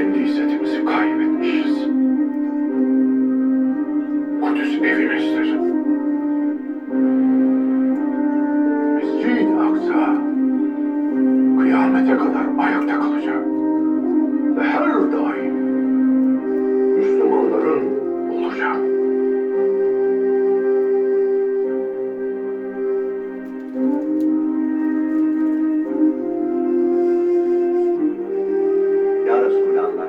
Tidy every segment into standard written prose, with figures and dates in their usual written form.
kendi izzetimizi kaybetmişiz. Kudüs evimizdir. Mescid-i Aksa kıyamete kadar ayakta kalacak. Ve her daim Müslümanların olacak. Ya Resulallah,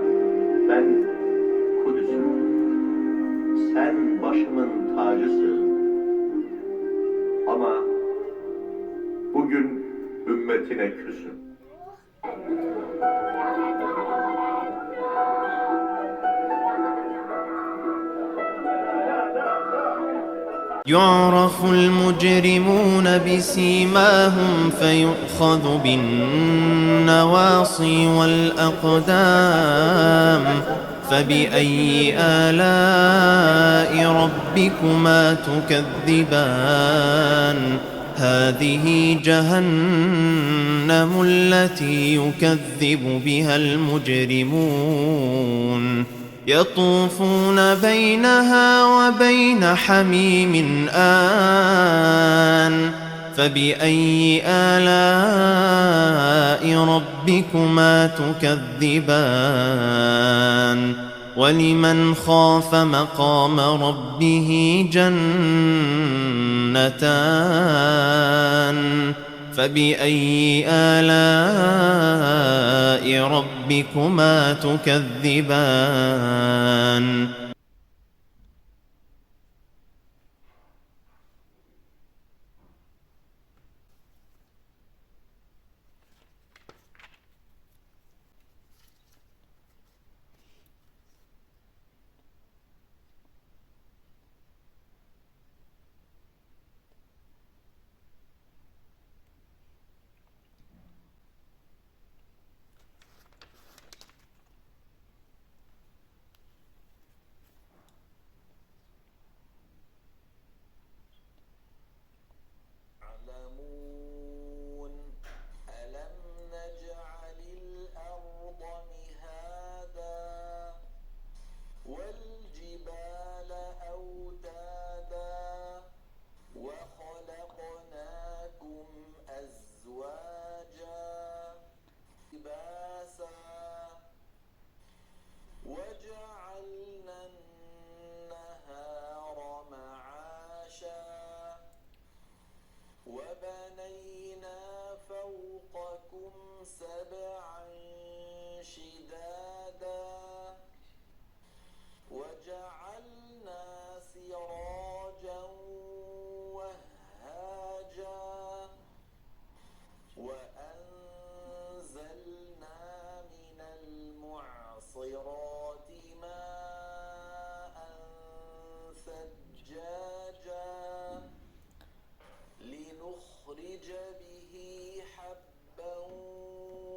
ben Kudüs'üm. Sen başımın tacısın. Ama bugün ümmetine küsüm. يعرف المجرمون بسيماهم فيؤخذ بالنواصي والأقدام فبأي آلاء ربكما تكذبان هذه جهنم التي يكذب بها المجرمون يطوفون بينها وبين حميم آن فبأي آلاء ربكما تكذبان ولمن خاف مقام ربه جنتان فبأي آلاء ربكما تكذبان وبنينا فوقكم سبعا شدادا وجعلنا سراجا وهاجا وأنزلنا من المعصرات ماء ثجاجا لنخرج به حبا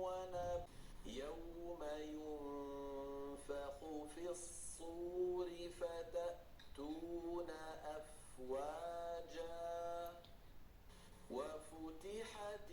ونبتا يوم ينفخ في الصور فتأتون أفواجا وفتحت